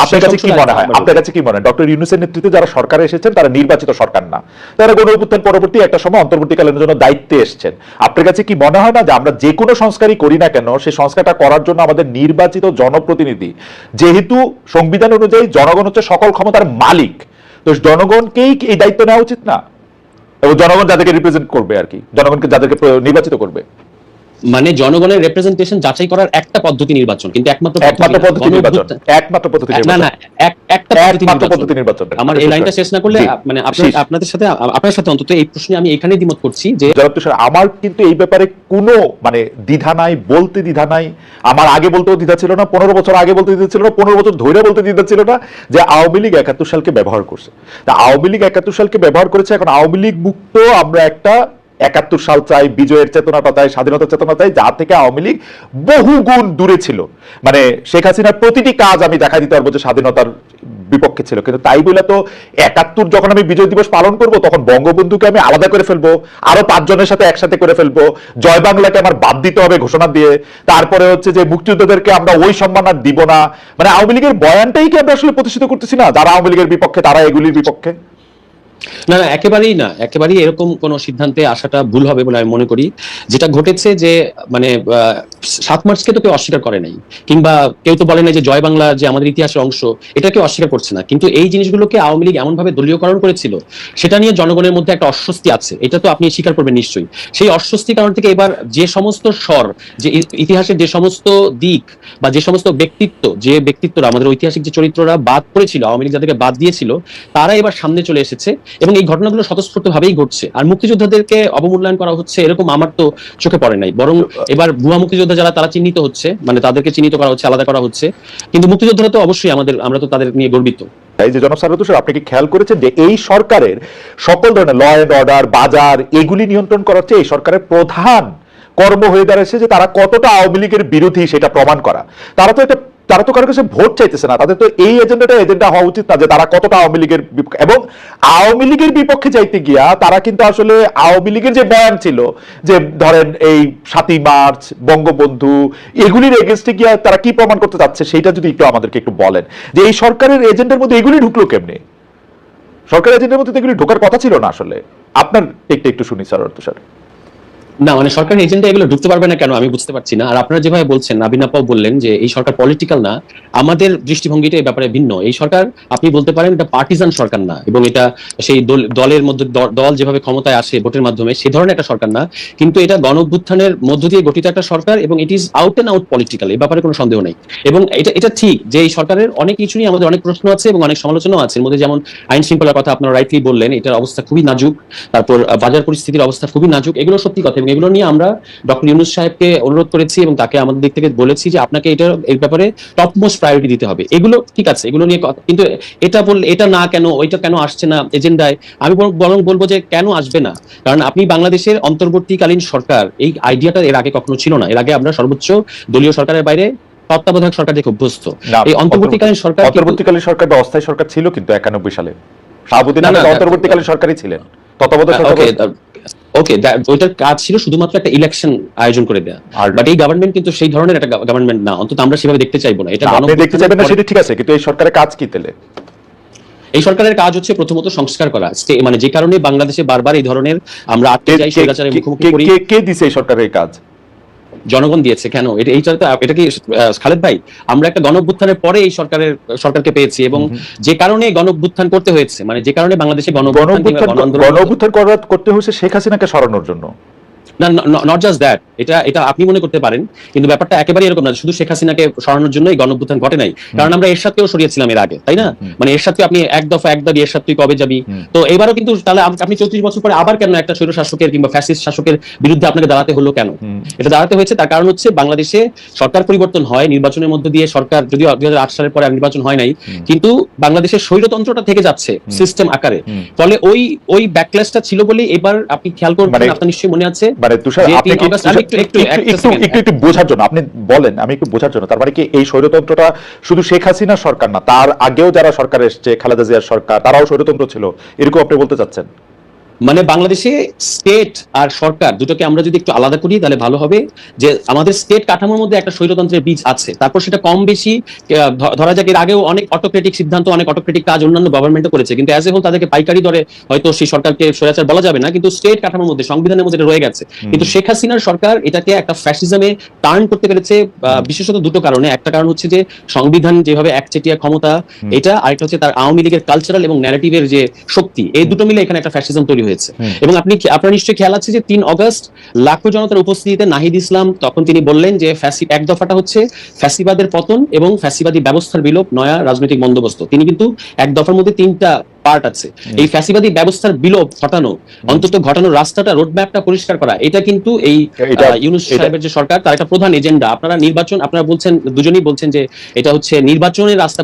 আপনার কাছে কি মনে হয়, আপনার কাছে কি মনে হয় ডক্টর ইউনূসের নেতৃত্বে যারা সরকারে এসেছেন তারা নির্বাচিত সরকার না, তারা গণ অভ্যুত্থান পরবর্তী একটা সময় অন্তর্বর্তীকালীন জন্য দায়িত্বে এসেছেন? আপনার কাছে কি মনে হয় না যে আমরা যে কোনো সংস্কারই করি না কেন সেই সংস্কারটা করার জন্য আমাদের নির্বাচিত জনপ্রতিনিধি, যেহেতু সংবিধান অনুযায়ী জনগণ হচ্ছে সকল ক্ষমতার মালিক, তো জনগণকেই এই দায়িত্ব নেওয়া উচিত না? এবং জনগণ যাদেরকে রিপ্রেজেন্ট করবে আর কি, জনগণকে যাদেরকে নির্বাচিত করবে, মানে জনগণের রিপ্রেজেন্টেশন যাচাই করার একটা পদ্ধতি নির্বাচন, কিন্তু একমাত্র পদ্ধতি নির্বাচন, একমাত্র পদ্ধতি নির্বাচন, না না একটা পদ্ধতি নির্বাচন। আমার এই লাইনটা শেষ না করলে মানে আপনার সাথে অন্তত এই প্রশ্নে আমি এখানেই দ্বিমত করছি যে আমার কিন্তু এই ব্যাপারে কোনো মানে দ্বিধা নাই, বলতে দ্বিধা নাই। আমার আগে বলতেও দ্বিধা ছিল না, 15 বছর আগে বলতে দ্বিধা ছিল না, 15 বছর ধরে বলতে দ্বিধা ছিল না যে আওয়ামী লীগ 71 সালকে ব্যবহার করছে। তা আওয়ামী লীগ 71 সালকে ব্যবহার করেছে, এখন আওয়ামী লীগ মুক্ত আমরা একটা 71 সাল চাই, বিজয়ের চেতনাটা চাই, স্বাধীনতার চেতনা চাই, যা থেকে আওয়ামী লীগ বহু গুণ দূরে ছিল। মানে শেখ হাসিনার প্রতিটি কাজ আমি দেখা দিতে পারবো যে স্বাধীনতার বিপক্ষে ছিল, কিন্তু তাই বলে তো 71 যখন আমি বিজয় দিবস পালন করব তখন বঙ্গবন্ধুকে আমি আলাদা করে ফেলবো, আরো 5 জনের সাথে একসাথে করে ফেলবো, জয় বাংলাকে আমার বাদ দিতে হবে ঘোষণা দিয়ে, তারপরে হচ্ছে যে মুক্তিযোদ্ধাদেরকে আমরা ওই সম্মান আর দিব না। মানে আওয়ামী লীগের বয়ানটাই কি আমরা আসলে প্রতিষ্ঠিত করতেছি না? যারা আওয়ামী লীগের বিপক্ষে তারা এগুলির বিপক্ষে? না না, একেবারেই না, একেবারেই এরকম কোন সিদ্ধান্তে আসাটা ভুল হবে বলে আমি মনে করি। যেটা ঘটেছে যে মানে 7 মার্চকে তো কেউ অস্বীকার করে নাই, কিংবা কেউ তো বলে নাই যে জয় বাংলা যে আমাদের ইতিহাসের অংশ, এটা কেউ অস্বীকার করছে না, কিন্তু এই জিনিসগুলোকে আওয়ামী লীগ এমন ভাবে দলীয়করণ করেছিল সেটা নিয়ে জনগণের মধ্যে একটা অস্বস্তি আছে, এটা তো আপনি স্বীকার করবেন নিশ্চয়ই। সেই অস্বস্তির কারণ থেকে এবার যে সমস্ত স্বর, যে ইতিহাসের যে সমস্ত দিক বা যে সমস্ত ব্যক্তিত্বরা আমাদের ঐতিহাসিক যে চরিত্ররা বাদ পড়েছিল, আওয়ামী লীগ যাদেরকে বাদ দিয়েছিল, তারা এবার সামনে চলে এসেছে এবং এই ঘটনাগুলো স্বতঃস্ফূর্ত ভাবেই ঘটছে। আর মুক্তিযোদ্ধাদেরকে অবমূল্যায়ন করা হচ্ছে এরকম আমার তো চোখে পড়ে নাই, বরং এবার ভুয়া মুক্তিযোদ্ধা যারা তারা চিহ্নিত হচ্ছে, মানে তাদেরকে চিহ্নিত করা হচ্ছে, আলাদা করা হচ্ছে। কিন্তু মুক্তিযোদ্ধারা তো অবশ্যই আমরা তো তাদের নিয়ে গর্বিত। এই যে জনাব সারওয়ার তুষার, আপনি কি খেয়াল করেছেন যে এই সরকারের সকল ধরনের ল এন্ড অর্ডার, বাজার, এগুলি নিয়ন্ত্রণ করা হচ্ছে এই সরকারের প্রধান কর্ম হয়ে দাঁড়াচ্ছে যে তারা কতটা আওয়ামী লীগের বিরোধী সেটা প্রমাণ করা। তারা তো কারো কাছে ভোট চাইতেছে না, তাদের তো এই এজেন্ডা হওয়া উচিত না যে তারা কতটা আওয়ামী লীগের বিপক্ষে। এবং আওয়ামী লীগের বিপক্ষে চাইতে গিয়া তারা কিন্তু আসলে আওয়ামী লীগের যে বয়ান ছিল যে ধরেন এই 7ই মার্চ, বঙ্গবন্ধু, এগুলির এগেইনস্টে গিয়া তারা কি প্রমাণ করতে চাচ্ছে সেটা যদি একটু আমাদেরকে একটু বলেন যে এই সরকারের এজেন্ডার মধ্যে এগুলি ঢুকলো কেমনে? সরকারের এজেন্ডার মধ্যে এগুলি ঢোকার কথা ছিল না আসলে। আপনার একটু শুনি সারওয়ার তুষার। না মানে সরকারের এজেন্ডা এগুলো ঢুকতে পারবে না কেন আমি বুঝতে পারছি না। আর আপনারা যেভাবে বলছেন, নাবিন আপাও বললেন যে এই সরকার পলিটিক্যাল না, আমাদের দৃষ্টিভঙ্গিটা এই ব্যাপারে ভিন্ন। এই সরকার আপনি বলতে পারেন এটা পার্টিজান সরকার না, এবং এটা সেই দলের মধ্যে দল যেভাবে ক্ষমতায় আসে ভোটের মাধ্যমে সে ধরনের একটা সরকার না, কিন্তু এটা গণঅভ্যুত্থানের মধ্য দিয়ে গঠিত একটা সরকার এবং it is out and out political, এই ব্যাপারে কোনো সন্দেহ নেই। এবং এটা ঠিক যে এই সরকারের অনেক কিছু নিয়ে আমাদের অনেক প্রশ্ন আছে এবং অনেক সমালোচনাও আছে। এর মধ্যে যেমন আইন শৃঙ্খলার কথা আপনারা রাইটলি বললেন, এটার অবস্থা খুবই নাজুক, তারপর বাজার পরিস্থিতির অবস্থা খুবই নাজুক, এগুলো সত্যি কথা। এবং এগুলো নিয়ে আমরা ডক্টর ইউনূস সাহেবকে অনুরোধ করেছি এবং তাকে আমাদের দিক থেকে বলেছি যে আপনাকে এই ব্যাপারে টপমোস্ট প্রায়োরিটি দিতে হবে। এগুলো ঠিক আছে, এগুলো নিয়ে কিন্তু এটা না কেন, ওইটা কেন আসছে না এজেন্ডায়, আমি বরং বলবো যে কেন আসবে না। কারণ আপনি বাংলাদেশের অন্তর্বর্তীকালীন সরকার, এই আইডিয়াটা এর আগে কখনো ছিল না। এর আগে আমরা সর্বোচ্চ দলীয় সরকারের বাইরে তত্ত্বাবধায়ক সরকার থেকে অভ্যস্ত। এই অন্তর্বর্তীকালীন সরকার বা অস্থায়ী সরকার ছিল কিন্তু 91 সালে শাহাবুদ্দিন অন্তর্বর্তীকালীন সরকারই ছিলেন, তত্ত্বাবধায়ক সরকার। ওকে, ওইটার কাজ ছিল শুধুমাত্র একটা ইলেকশন আয়োজন করে দেয়া, বাট এই গভর্নমেন্ট কিন্তু সেই ধরনের একটা গভর্নমেন্ট না, অন্তত আমরা সেভাবে দেখতে চাইবো না। এটা দেখতে চাইবেন না সেটা ঠিক আছে, কিন্তু এই সরকারের কাজ কি তাহলে? এই সরকারের কাজ হচ্ছে প্রথমত সংস্কার করা, মানে যে কারণে বাংলাদেশে বারবার এই ধরনের আমরা আটকে যাই, স্বৈরাচারের মুখোমুখি করি। কে দিছে এই সরকারের কাজ? জনগণ দিয়েছে। কেন এটা কি খালেদ ভাই, আমরা একটা গণঅভ্যুত্থানের পরে এই সরকারকে পেয়েছি এবং যে কারণে গণঅভ্যুত্থান করতে হয়েছে, মানে যে কারণে বাংলাদেশে গণঅভ্যুত্থান করতে হয়েছে শেখ হাসিনাকে সরানোর জন্য না, নট জাস্ট দ্যাট। এটা আপনি মনে করতে পারেন, কিন্তু ব্যাপারটা একেবারে এরকম না শুধু শেখ হাসিনাকে সরানোর জন্য এই গণঅভ্যুত্থান ঘটে নাই। কারণ আমরা এরশাদকেও সরিয়েছিলাম এর আগে, তাই না? মানে এরশাদকে আপনি এক দফা এরশাদ তুই কবে যাবি, তো এবারও কিন্তু তাহলে আপনি 34 বছর পরে আবার কেন একটা স্বৈর শাসকের কিংবা ফ্যাসিস্ট শাসকের বিরুদ্ধে আপনাকে দাঁড়াতে হলো কেন? এটা দাঁড়াতে হয়েছে তার কারণ হচ্ছে বাংলাদেশে সরকার পরিবর্তন হয়, নির্বাচনের মধ্য দিয়ে সরকার, যদিও 2008 সালের পরে নির্বাচন হয় নাই, কিন্তু বাংলাদেশের স্বৈরতন্ত্রটা থেকে যাচ্ছে সিস্টেম আকারে। ফলে ওই ব্যাকল্যাশটা ছিল বলে এবার আপনি খেয়াল করবেন, আপনার নিশ্চয়ই মনে আছে। একটু বোঝার জন্য আপনি বলেন, আমি একটু বোঝার জন্য, তার মানে কি এই স্বৈরতন্ত্রটা শুধু শেখ হাসিনা সরকার না, তার আগেও যারা সরকার এসছে, খালেদা জিয়ার সরকার, তারাও স্বৈরতন্ত্র ছিল, এরকম আপনি বলতে চাচ্ছেন? মানে বাংলাদেশে স্টেট আর সরকার দুটোকে আমরা যদি একটু আলাদা করি তাহলে ভালো হবে। যে আমাদের স্টেট কাঠামোর মধ্যে একটা স্বৈরতন্ত্রের বীজ আছে, তারপর সেটা কম বেশি ধরা যাক এর আগেও অনেক অটোক্রেটিক সিদ্ধান্ত, অনেক অটোক্রেটিক কাজ অন্যান্য গভর্নমেন্টও করেছে, কিন্তু অ্যাজ এ হোল তাদেরকে পাইকারি দরে হয়তো সেই সরকারকে স্বৈরাচার বলা যাবে না, কিন্তু স্টেট কাঠামোর মধ্যে সংবিধানের মধ্যে এটা রয়ে গেছে। কিন্তু শেখ হাসিনার সরকার এটাকে একটা ফ্যাসিজমে টার্ন করতে পেরেছে বিশেষত দুটো কারণে। একটা কারণ হচ্ছে যে সংবিধান যেভাবে একচেটিয়া ক্ষমতা এটা, আরেকটা হচ্ছে তার আওয়ামী লীগের কালচারাল এবং ন্যারেটিভের যে শক্তি, এই দুটো মিলে এখানে একটা ফ্যাসিজম তৈরি হয়েছে। এবং আপনার নিশ্চয়ই খেয়াল আছে যে 3 অগস্ট লাখো জনতার উপস্থিতিতে নাহিদ ইসলাম তখন তিনি বললেন যে এক দফাটা হচ্ছে ফ্যাসিবাদের পতন এবং ফ্যাসিবাদী ব্যবস্থার বিলোপ, নয়া রাজনৈতিক বন্দোবস্ত। তিনি কিন্তু এক দফার মধ্যে 3টা পার্ট আছে। এই ফ্যাসিবাদী ব্যবস্থার বিলোপ ঘটানো, অন্তত ঘটানোর রাস্তাটা, রোডম্যাপটা পরিষ্কার করা, এটা কিন্তু এই ইউনূস সাহেবের যে সরকার তার একটা প্রধান এজেন্ডা। আপনারা বলছেন, দুজনেই বলছেন যে এটা হচ্ছে নির্বাচনের রাস্তা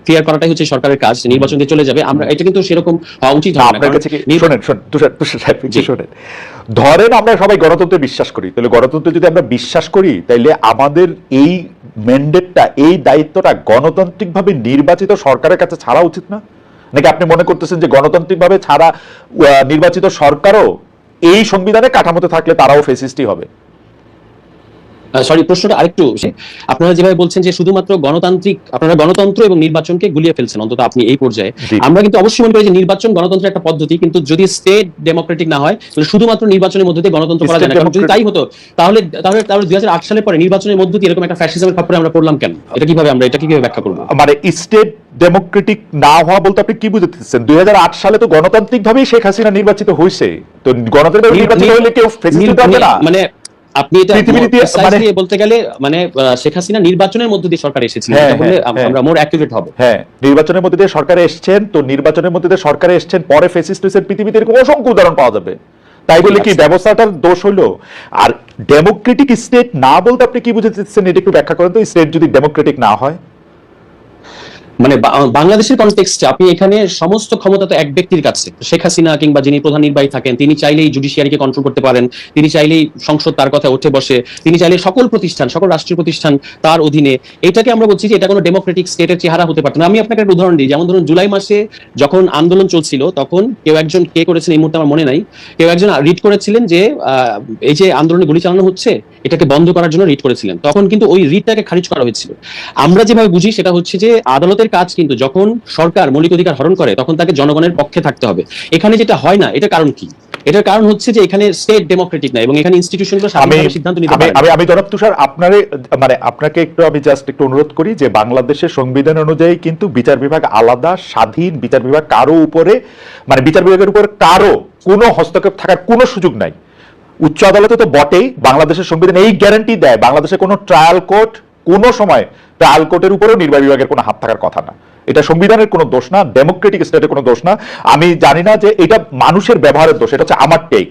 ক্লিয়ার করাটাই হচ্ছে সরকারের কাজ, নির্বাচন দিয়ে চলে যাবে। আমরা এটা কিন্তু সেরকম হওয়া উচিত হয় না। শোনেন, ধরেন আমরা সবাই গণতন্ত্রে বিশ্বাস করি, তাহলে গণতন্ত্রে যদি আমরা বিশ্বাস করি তাহলে আমাদের এই ম্যান্ডেটটা, এই দায়িত্বটা গণতান্ত্রিকভাবে নির্বাচিত সরকারের কাছে ছাড়া উচিত না? নাকি আপনি মনে করতেছেন যে গণতান্ত্রিকভাবে ছাড়া নির্বাচিত সরকারও এই সংবিধানে কাঠামোতে থাকলে তারাও ফ্যাসিস্টই হবে? সরি, প্রশ্নটা আরেকটু, আপনারা যেভাবে বলছেন যে শুধুমাত্র আপনারা গণতন্ত্র এবং নির্বাচনকে গুলিয়ে ফেলছেন, অন্তত আপনি এই পর্যায়ে। আমরা কিন্তু অবশ্যই মনে করি যে নির্বাচন গণতন্ত্রের একটা পদ্ধতি, কিন্তু যদি স্টেট ডেমোক্রেটিক না হয় তাহলে শুধুমাত্র নির্বাচনের মধ্যে দিয়ে গণতন্ত্র করা যায় না। কারণ যদি তাই হতো তাহলে 2008 সালের পরে নির্বাচনের মধ্যে দিয়ে এরকম একটা ফ্যাসিজমের খপ্পরে আমরা পড়লাম কেন? এটা কিভাবে ব্যাখ্যা করব? মানে স্টেট ডেমোক্রেটিক না হওয়া বলতে আপনি কি বুঝাচ্ছেন? 2008 সালে তো গণতান্ত্রিকভাবেই শেখ হাসিনা নির্বাচিত হয়েছে, তো গণতান্ত্রিকভাবে নির্বাচিত হলে কেউ ফ্যাসিস্ট হবে না? মানে আপনি এটা বলতে গেলে মানে শেখ হাসিনা নির্বাচনের মধ্যে দিয়ে সরকার এসেছিল, এটা বললে আমরা মোর অ্যাকুরেট হবে। হ্যাঁ, নির্বাচনের মধ্যে দিয়ে সরকারে এসেছেন, তো নির্বাচনের মধ্যে দিয়ে সরকারে এসেছেন, পরে ফ্যাসিস্ট হয়েছেন, পৃথিবীতে এরকম অসংখ্য উদাহরণ পাওয়া যাবে। তাই বলে কি ব্যবস্থাটার দোষ হইলো? আর ডেমোক্রেটিক স্টেট না বলতে আপনি কি বুঝাচ্ছেন এটা একটু ব্যাখ্যা করেন তো। স্টেট যদি ডেমোক্রেটিক না হয়, মানে বাংলাদেশের কনটেক্সটে আপনি এখানে সমস্ত ক্ষমতা তো এক ব্যক্তির কাছে। শেখ হাসিনা কিংবা যিনি প্রধান নির্বাহী থাকেন তিনি চাইলেই জুডিশিয়ারিকে কন্ট্রোল করতে পারেন, তিনি চাইলেই সংসদ তার কথা উঠে বসে, তিনি চাইলে সকল রাষ্ট্রীয় প্রতিষ্ঠান তার অধীনে। এটাকে আমরা বলছি যে এটা কোনো ডেমোক্রেটিক স্টেটের চেহারা হতে পারত না। আমি আপনাকে একটা উদাহরণ দিই। যেমন ধরুন জুলাই মাসে যখন আন্দোলন চলছিল তখন কে করেছেন এই মুহূর্তে আমার মনে নাই, কেউ একজন রিট করেছিলেন যে এই যে আন্দোলনে গুলি চালানো হচ্ছে এটাকে বন্ধ করার জন্য রিট করেছিলেন। তখন কিন্তু ওই রিটটাকে খারিজ করা হয়েছিল। আমরা যেভাবে বুঝি সেটা হচ্ছে যে আদালতের কাজ কিন্তু যখন সরকার মৌলিক অধিকার হরণ করে তখন তাকে জনগণের পক্ষে থাকতে হবে। এখানে যেটা হয় না, এটার কারণ কি? এটার কারণ হচ্ছে যে এখানে স্টেট ডেমোক্রেটিক না এবং এখানে ইনস্টিটিউশনগুলো স্বাধীনভাবে সিদ্ধান্ত নিতে পারে না। আমি জনাব তুষার আপনাকে আমি জাস্ট একটু অনুরোধ করি যে বাংলাদেশের সংবিধান অনুযায়ী কিন্তু বিচার বিভাগ আলাদা, স্বাধীন। বিচার বিভাগ কারো উপরে, মানে বিচার বিভাগের উপরে কারো কোনো হস্তক্ষেপ থাকার কোনো সুযোগ নাই। উচ্চ আদালতে তো বটেই, বাংলাদেশের সংবিধান এই গ্যারান্টি দেয় বাংলাদেশে কোনো ট্রায়াল কোর্ট, কোনো সময় ট্রায়াল কোর্টের উপরেও নির্বাহী বিভাগের কোনো হাত থাকার কথা না। এটা সংবিধানের কোনো দোষ না, ডেমোক্রেটিক স্টেটের কোনো দোষ না। আমি জানি না যে এটা মানুষের ব্যবহারের দোষ, এটা হচ্ছে আমার টেক।